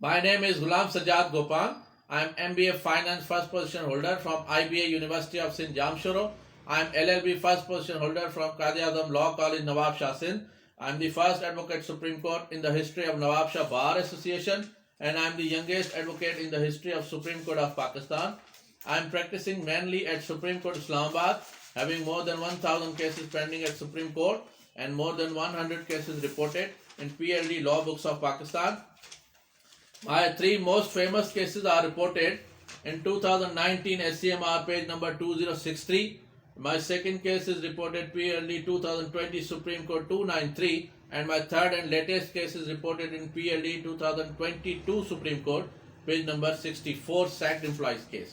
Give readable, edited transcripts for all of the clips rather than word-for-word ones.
My name is Ghulam Sajjad Gopang. I am MBA Finance first position holder from IBA University of Sindh Jamshoro. I am LLB first position holder from Quaid-e-Azam Law College Nawab Shah Sindh. I am the first advocate Supreme Court in the history of Nawab Shah Bar Association, and I am the youngest advocate in the history of Supreme Court of Pakistan. I am practicing mainly at Supreme Court Islamabad, having more than 1,000 cases pending at Supreme Court and more than 100 cases reported in PLD law books of Pakistan. My three most famous cases are reported in 2019 SCMR page number 2063. My second case is reported PLD 2020 Supreme Court 293, and my third and latest case is reported in PLD 2022 Supreme Court page number 64 sacked employees case.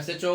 SHO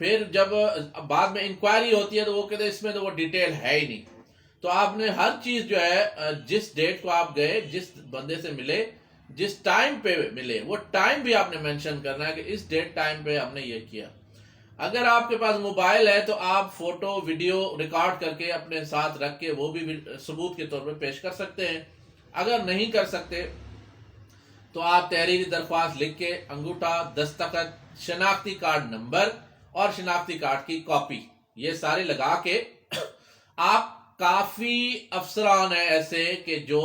پھر جب بعد میں inquiry ہوتی ہے تو وہ کہتے ہیں اس میں تو وہ ڈیٹیل ہے ہی نہیں. تو آپ نے ہر چیز جو ہے جس ڈیٹ کو آپ گئے، جس بندے سے ملے، جس ٹائم پہ ملے، وہ ٹائم بھی آپ نے مینشن کرنا ہے کہ اس ڈیٹ ٹائم پہ ہم نے یہ کیا. اگر آپ کے پاس موبائل ہے تو آپ فوٹو ویڈیو ریکارڈ کر کے اپنے ساتھ رکھ کے وہ بھی ثبوت کے طور پہ پیش کر سکتے ہیں. اگر نہیں کر سکتے تو آپ تحریری درخواست لکھ کے انگوٹھا، دستخط، شناختی کارڈ نمبر اور شناختی کارڈ کی کاپی یہ سارے لگا کے آپ، کافی افسران ہیں ایسے کہ جو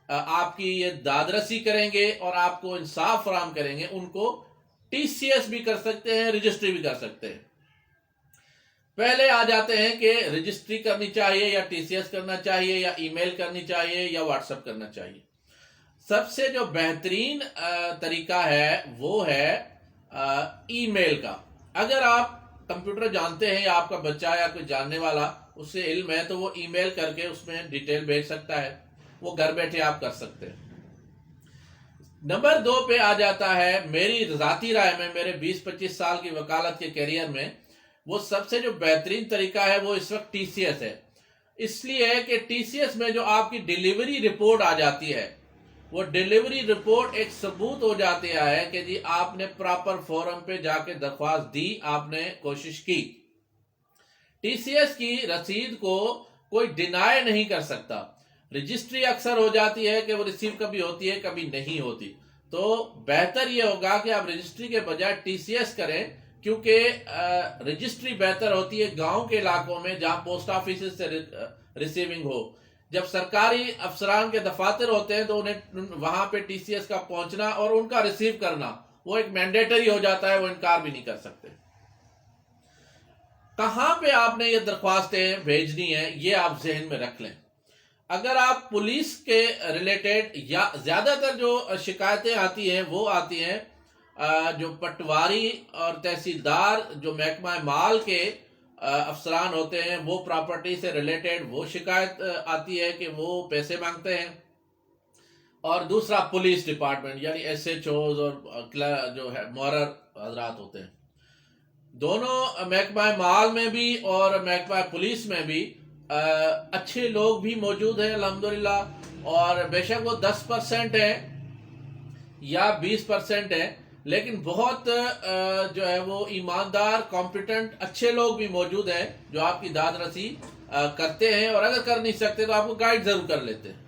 آپ کی یہ دادرسی کریں گے اور آپ کو انصاف فراہم کریں گے. ان کو ٹی سی ایس بھی کر سکتے ہیں، رجسٹری بھی کر سکتے ہیں. پہلے آ جاتے ہیں کہ رجسٹری کرنی چاہیے یا ٹی سی ایس کرنا چاہیے یا ای میل کرنی چاہیے یا واٹس ایپ کرنا چاہیے. سب سے جو بہترین طریقہ ہے وہ ہے ای میل کا. اگر آپ کمپیوٹر جانتے ہیں یا آپ کا بچہ یا کوئی جاننے والا اس سے علم ہے تو وہ ای میل کر کے اس میں ڈیٹیل بھیج سکتا ہے. وہ گھر بیٹھے آپ کر سکتے ہیں. نمبر 2 پہ آ جاتا ہے، میری ذاتی رائے میں، میرے 20-25 سال کی وکالت کے کیریئر میں وہ سب سے جو بہترین طریقہ ہے وہ اس وقت ٹی سی ایس ہے. اس لیے کہ ٹی سی ایس میں جو آپ کی ڈیلیوری رپورٹ آ جاتی ہے، وہ ڈیلیوری رپورٹ ایک ثبوت ہو جاتی ہے کہ جی آپ نے پراپر فورم پہ جا کے درخواست دی، آپ نے کوشش کی. ٹی سی ایس کی رسید کو کوئی ڈینائی نہیں کر سکتا. رجسٹری اکثر ہو جاتی ہے کہ وہ ریسیو کبھی ہوتی ہے کبھی نہیں ہوتی. تو بہتر یہ ہوگا کہ آپ رجسٹری کے بجائے ٹی سی ایس کریں، کیونکہ رجسٹری بہتر ہوتی ہے گاؤں کے علاقوں میں جہاں پوسٹ آفیس سے ریسیونگ ہو. جب سرکاری افسران کے دفاتر ہوتے ہیں تو انہیں وہاں پہ ٹی سی ایس کا پہنچنا اور ان کا ریسیو کرنا وہ ایک مینڈیٹری ہو جاتا ہے، وہ انکار بھی نہیں کر سکتے. کہاں پہ آپ نے یہ درخواستیں بھیجنی ہیں یہ آپ ذہن میں رکھ لیں. اگر آپ پولیس کے ریلیٹڈ یا زیادہ تر جو شکایتیں آتی ہیں وہ آتی ہیں جو پٹواری اور تحصیلدار جو محکمہ مال کے افسران ہوتے ہیں، وہ پراپرٹی سے ریلیٹڈ وہ شکایت آتی ہے کہ وہ پیسے مانگتے ہیں. اور دوسرا پولیس ڈپارٹمنٹ یعنی ایس ایچ اوز اور جو ہے مورر حضرات ہوتے ہیں. دونوں محکمہ مال میں بھی اور محکمہ پولیس میں بھی اچھے لوگ بھی موجود ہیں الحمدللہ. اور بے شک وہ 10% ہیں یا 20% ہیں، لیکن بہت جو ہے وہ ایماندار، کمپیٹنٹ، اچھے لوگ بھی موجود ہیں جو آپ کی داد رسی کرتے ہیں، اور اگر کر نہیں سکتے تو آپ کو گائیڈ ضرور کر لیتے ہیں.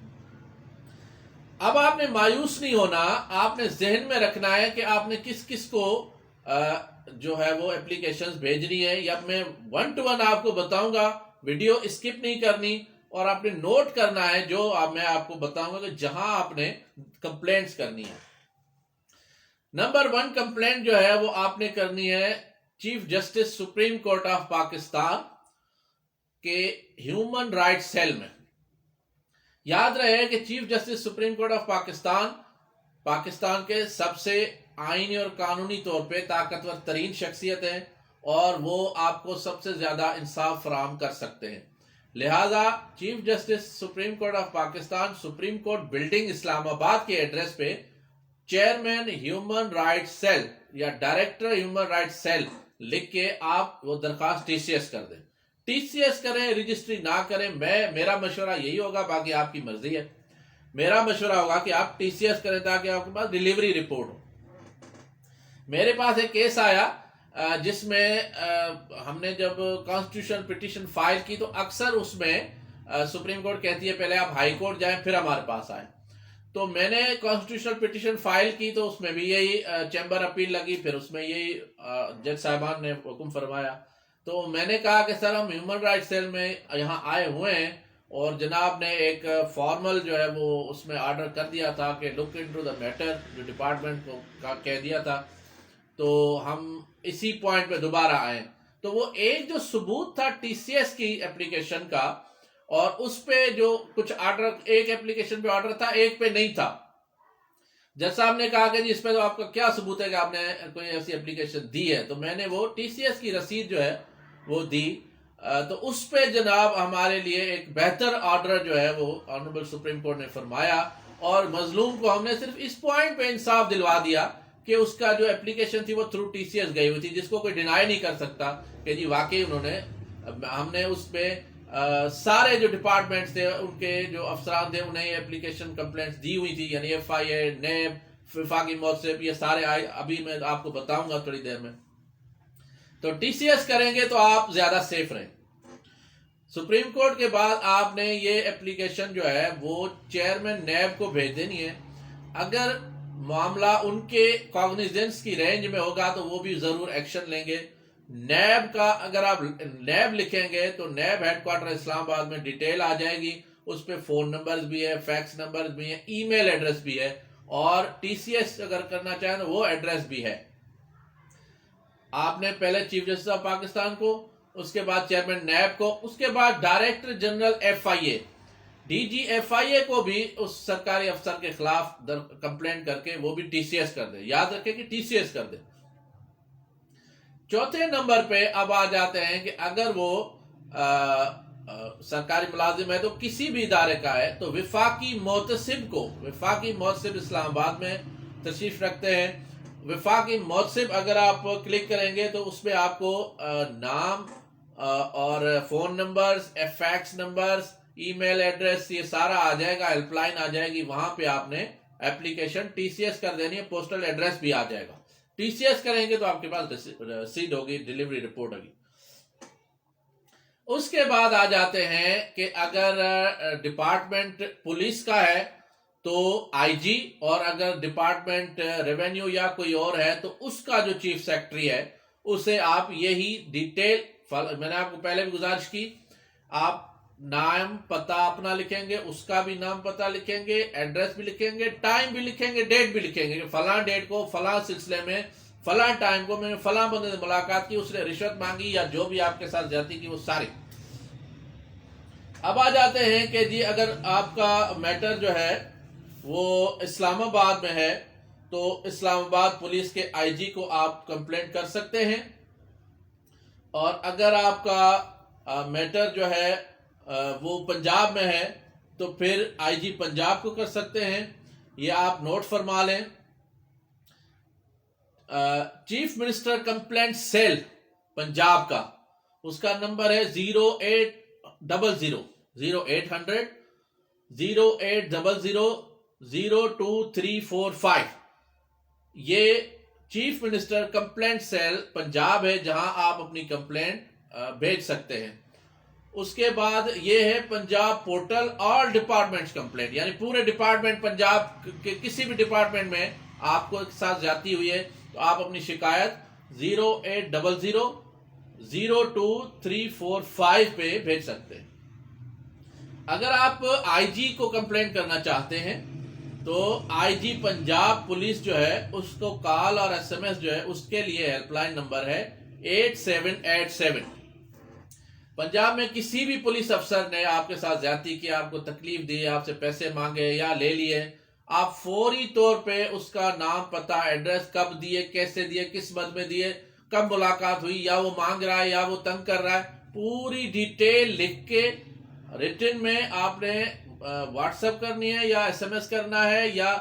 اب آپ نے مایوس نہیں ہونا، آپ نے ذہن میں رکھنا ہے کہ آپ نے کس کس کو جو ہے وہ اپلیکیشنز بھیجنی ہے. یا میں 1 to 1 آپ کو بتاؤں گا، ویڈیو اسکپ نہیں کرنی، اور آپ نے نوٹ کرنا ہے جو میں آپ کو بتاؤں گا کہ جہاں آپ نے کمپلینٹس کرنی ہے. نمبر 1 کمپلینٹ جو ہے وہ آپ نے کرنی ہے chief justice supreme court of Pakistan کے ہیومن رائٹ سیل میں. یاد رہے کہ chief justice supreme court of Pakistan کے سب سے آئینی اور قانونی طور پہ طاقتور ترین شخصیت ہیں، اور وہ آپ کو سب سے زیادہ انصاف فراہم کر سکتے ہیں. لہذا chief justice supreme court of Pakistan, supreme court building, Islamabad کے ایڈریس پہ چیئرمین ہیومن رائٹ سیل یا ڈائریکٹر ہیومن رائٹ سیل لکھ کے آپ وہ درخواست ٹی سی ایس کر دیں. ٹی سی ایس کریں، رجسٹری نہ کریں. میرا مشورہ یہی ہوگا، باقی آپ کی مرضی ہے. میرا مشورہ ہوگا کہ آپ ٹی سی ایس کریں تاکہ آپ کے پاس ڈیلیوری رپورٹ ہو. میرے پاس ایک کیس آیا جس میں ہم نے جب کانسٹیٹیوشن پٹیشن فائل کی تو اکثر اس میں سپریم کورٹ کہتی ہے پہلے آپ ہائی کورٹ جائیں پھر ہمارے پاس آئیں. تو میں نے کانسٹیٹیوشنل پٹیشن فائل کی تو اس میں بھی یہی چیمبر اپیل لگی، پھر اس میں یہی جج صاحبان نے حکم فرمایا. تو میں نے کہا کہ سر ہم ہیومن رائٹ سیل میں یہاں آئے ہوئے ہیں، اور جناب نے ایک فارمل جو ہے وہ اس میں آرڈر کر دیا تھا کہ لک انٹو دا میٹر، جو ڈپارٹمنٹ کو کہہ دیا تھا. تو ہم اسی پوائنٹ پہ دوبارہ آئے. تو وہ ایک جو ثبوت تھا ٹی سی ایس کی اپلیکیشن کا، اور اس پہ جو کچھ آرڈر، ایک اپلیکیشن پہ آرڈر تھا ایک پہ نہیں تھا. جج صاحب نے کہا کہ جی اس پہ تو آپ کا کیا ثبوت ہے کہ آپ نے کوئی ایسی اپلیکیشن دی ہے. تو میں نے وہ ٹی سی ایس کی رسید جو ہے وہ دی. تو اس پہ جناب ہمارے لیے ایک بہتر آرڈر جو ہے وہ آنریبل سپریم کورٹ نے فرمایا، اور مظلوم کو ہم نے صرف اس پوائنٹ پہ انصاف دلوا دیا کہ اس کا جو اپلیکیشن تھی وہ تھرو TCS گئی ہوئی تھی، جس کو کوئی ڈینائی نہیں کر سکتا کہ جی واقعی انہوں نے، ہم نے اس پہ سارے جو ڈپارٹمنٹس تھے ان کے جو افسران تھے انہیں اپلیکیشن کمپلینٹس دی ہوئی تھی، یعنی FIA، نیب، وفاقی محتسب، یہ سارے آئے، ابھی میں آپ کو بتاؤں گا تھوڑی دیر میں۔ تو TCS کریں گے تو آپ زیادہ سیف رہیں۔ سپریم کورٹ کے بعد آپ نے یہ اپلیکیشن جو ہے وہ چیئرمین نیب کو بھیج دینی ہے۔ اگر معاملہ ان کے کاگنیزنس کی رینج میں ہوگا تو وہ بھی ضرور ایکشن لیں گے۔ نیب کا اگر آپ نیب لکھیں گے تو نیب ہیڈ کوارٹر اسلام آباد میں ڈیٹیل آ جائے گی، اس پہ فون نمبرز بھی ہے، فیکس نمبرز بھی ہیں، ای میل ایڈریس بھی ہے، اور TCS اگر کرنا چاہیں تو وہ ایڈریس بھی ہے۔ آپ نے پہلے چیف جسٹس آف پاکستان کو، اس کے بعد چیئرمین نیب کو، اس کے بعد director general FIA، DG FIA کو بھی اس سرکاری افسر کے خلاف کمپلینٹ کر کے وہ بھی TCS کر دے۔ یاد رکھیں کہ TCS کر دے۔ چوتھے نمبر پہ اب آ جاتے ہیں کہ اگر وہ سرکاری ملازم ہے تو کسی بھی ادارے کا ہے تو وفاقی محتسب کو، وفاقی محتسب اسلام آباد میں تشریف رکھتے ہیں۔ وفاقی محتسب اگر آپ کلک کریں گے تو اس پہ آپ کو نام اور فون نمبرز، فیکس نمبرز، ای میل ایڈریس، یہ سارا آ جائے گا، ہیلپ لائن آ جائے گی، وہاں پہ آپ نے اپلیکیشن TCS کر دینی ہے، پوسٹل ایڈریس بھی آ جائے گا۔ TCS کریں گے تو آپ کے پاس رسید ہوگی، ڈیلیوری رپورٹ ہوگی۔ اس کے بعد آ جاتے ہیں کہ اگر ڈپارٹمنٹ پولیس کا ہے تو IG، اور اگر ڈپارٹمنٹ ریونیو یا کوئی اور ہے تو اس کا جو چیف سیکرٹری ہے اسے آپ یہی ڈیٹیل، میں نے آپ کو پہلے بھی گزارش کی، آپ نام پتہ اپنا لکھیں گے، اس کا بھی نام پتہ لکھیں گے، ایڈریس بھی لکھیں گے، ٹائم بھی لکھیں گے، ڈیٹ بھی لکھیں گے کہ فلاں ڈیٹ کو، فلاں سلسلے میں، فلاں ٹائم کو میں نے فلاں بندے سے ملاقات کی، اس نے رشوت مانگی یا جو بھی آپ کے ساتھ زیادتی کی، وہ ساری۔ اب آ جاتے ہیں کہ جی اگر آپ کا میٹر جو ہے وہ اسلام آباد میں ہے تو اسلام آباد پولیس کے IG کو آپ کمپلینٹ کر سکتے ہیں، اور اگر آپ کا میٹر جو ہے وہ پنجاب میں ہے تو پھر IG پنجاب کو کر سکتے ہیں۔ یہ آپ نوٹ فرما لیں۔ Chief minister complaint cell Punjab کا، اس کا نمبر ہے 0800-080-02345۔ یہ chief minister complaint cell Punjab ہے جہاں آپ اپنی کمپلینٹ بھیج سکتے ہیں۔ اس کے بعد یہ ہے پنجاب پورٹل آل ڈپارٹمنٹس کمپلینٹ، یعنی پورے ڈپارٹمنٹ پنجاب کے کسی بھی ڈپارٹمنٹ میں آپ کو ایک ساتھ زیادتی ہوئی ہے تو آپ اپنی شکایت 0800-02345 پہ بھیج سکتے ہیں۔ اگر آپ IG کو کمپلینٹ کرنا چاہتے ہیں تو IG پنجاب پولیس جو ہے اس کو کال اور SMS جو ہے اس کے لیے ہیلپ لائن نمبر ہے 8787۔ پنجاب میں کسی بھی پولیس افسر نے آپ کے ساتھ زیادتی کی، آپ کو تکلیف دی، آپ سے پیسے مانگے یا لے لیے، آپ فوری طور پہ اس کا نام، پتہ، ایڈریس، کب دیے، کیسے دیے، کس مد میں دیے، کب ملاقات ہوئی، یا وہ مانگ رہا ہے یا وہ تنگ کر رہا ہے، پوری ڈیٹیل لکھ کے ریٹن میں آپ نے واٹس ایپ کرنی ہے یا SMS کرنا ہے یا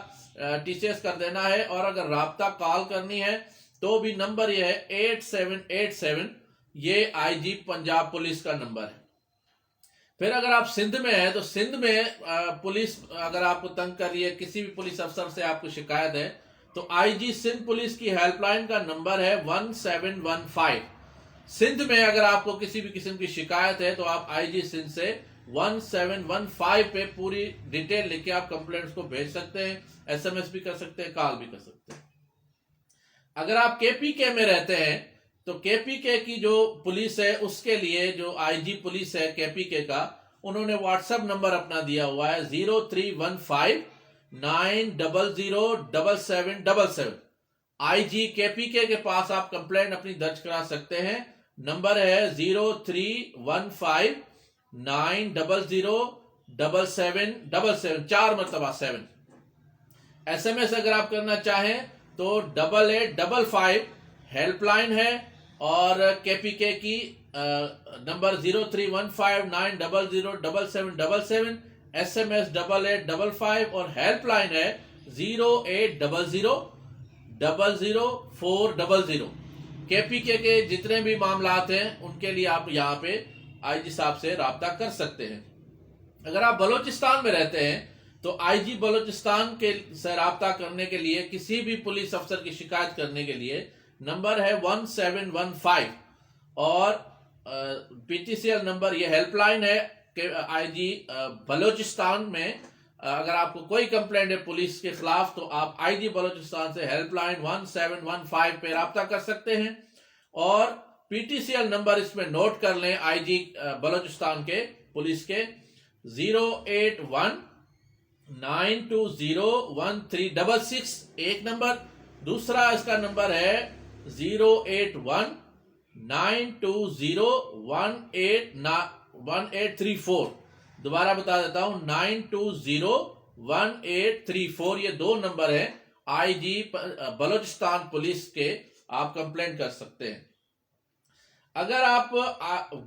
TCS کر دینا ہے، اور اگر رابطہ کال کرنی ہے تو بھی نمبر یہ ہے 8787، یہ IG پنجاب پولیس کا نمبر ہے۔ پھر اگر آپ سندھ میں ہیں تو سندھ میں پولیس اگر آپ کو تنگ کر رہی ہے، کسی بھی پولیس افسر سے آپ کو شکایت ہے تو IG سندھ پولیس کی ہیلپ لائن کا نمبر ہے 1715۔ سندھ میں اگر آپ کو کسی بھی قسم کی شکایت ہے تو آپ IG سندھ سے 1715 پہ پوری ڈیٹیل لکھ کے آپ کمپلینٹس کو بھیج سکتے ہیں، SMS بھی کر سکتے ہیں، کال بھی کر سکتے ہیں۔ اگر آپ KPK میں رہتے ہیں تو KPK کی جو پولیس ہے اس کے لیے جو IG پولیس ہے KPK کا، انہوں نے واٹس ایپ نمبر اپنا دیا ہوا ہے 0315-900-7777۔ IG KPK کے پاس آپ کمپلینٹ اپنی درج کرا سکتے ہیں، نمبر ہے 0315-900-7777، 4 مرتبہ 7۔ SMS اگر آپ کرنا چاہیں تو 8855 ہیلپ لائن ہے، اور KPK کی نمبر 0315-900-7777، SMS 8855، اور ہیلپ لائن ہے 0800 000400 KPK کے جتنے بھی معاملات ہیں ان کے لیے آپ یہاں پہ آئی جی صاحب سے رابطہ کر سکتے ہیں. اگر آپ بلوچستان میں رہتے ہیں تو آئی جی بلوچستان کے سے رابطہ کرنے کے لیے کسی بھی پولیس افسر کی شکایت کرنے کے لیے نمبر ہے 1715 اور PTCL نمبر یہ ہیلپ لائن ہے کہ آئی جی بلوچستان میں اگر آپ کو کوئی کمپلینٹ ہے پولیس کے خلاف تو آپ آئی جی بلوچستان سے ہیلپ لائن 1715 پہ رابطہ کر سکتے ہیں. اور PTCL نمبر اس میں نوٹ کر لیں آئی جی بلوچستان کے پولیس کے 08192013666 ایک نمبر. دوسرا اس کا نمبر ہے 08192011834. دوبارہ بتا دیتا ہوں 92011834. یہ دو نمبر ہیں آئی جی بلوچستان پولیس کے. آپ کمپلینٹ کر سکتے ہیں. اگر آپ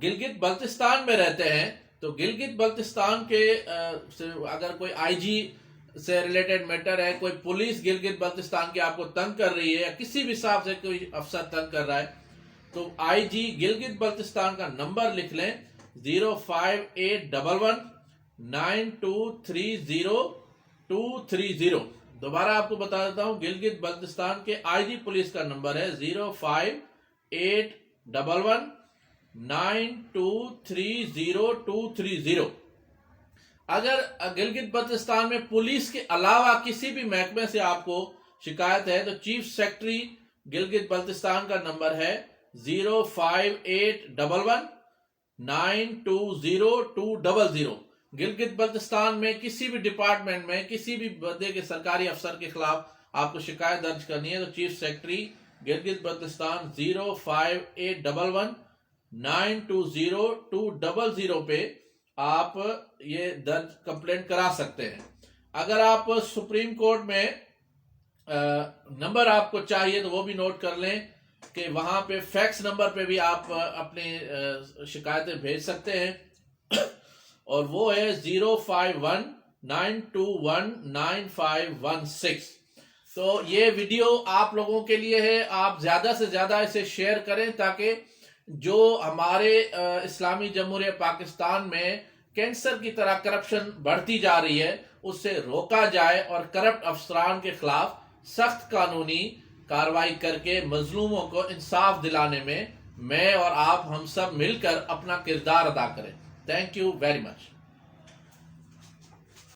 گلگت بلتستان میں رہتے ہیں تو گلگت بلتستان کے اگر کوئی آئی جی سے ریلیٹڈ میٹر ہے, کوئی پولیس گلگت بلتستان کی آپ کو تنگ کر رہی ہے یا کسی بھی حساب سے کوئی افسر تنگ کر رہا ہے تو آئی جی گلگت بلتستان کا نمبر لکھ لیں 0581192302230. دوبارہ آپ کو بتا دیتا ہوں گلگت بلتستان کے آئی جی پولیس کا نمبر ہے 0581192302230. اگر گلگت بلتستان میں پولیس کے علاوہ کسی بھی محکمے سے آپ کو شکایت ہے تو چیف سیکرٹری گلگت بلتستان کا نمبر ہے 05811920200. گلگت بلتستان میں کسی بھی ڈپارٹمنٹ میں کسی بھی بندے کے سرکاری افسر کے خلاف آپ کو شکایت درج کرنی ہے تو چیف سیکرٹری گلگت بلتستان 05811920200 پہ آپ یہ درج کمپلینٹ کرا سکتے ہیں. اگر آپ سپریم کورٹ میں نمبر آپ کو چاہیے تو وہ بھی نوٹ کر لیں کہ وہاں پہ فیکس نمبر پہ بھی آپ اپنے شکایتیں بھیج سکتے ہیں اور وہ ہے 05192199516. تو یہ ویڈیو آپ لوگوں کے لیے ہے. آپ زیادہ سے زیادہ اسے شیئر کریں تاکہ جو ہمارے اسلامی جمہوریہ پاکستان میں کینسر کی طرح کرپشن بڑھتی جا رہی ہے اس سے روکا جائے اور کرپٹ افسران کے خلاف سخت قانونی کارروائی کر کے مظلوموں کو انصاف دلانے میں میں اور آپ ہم سب مل کر اپنا کردار ادا کریں. Thank you very much.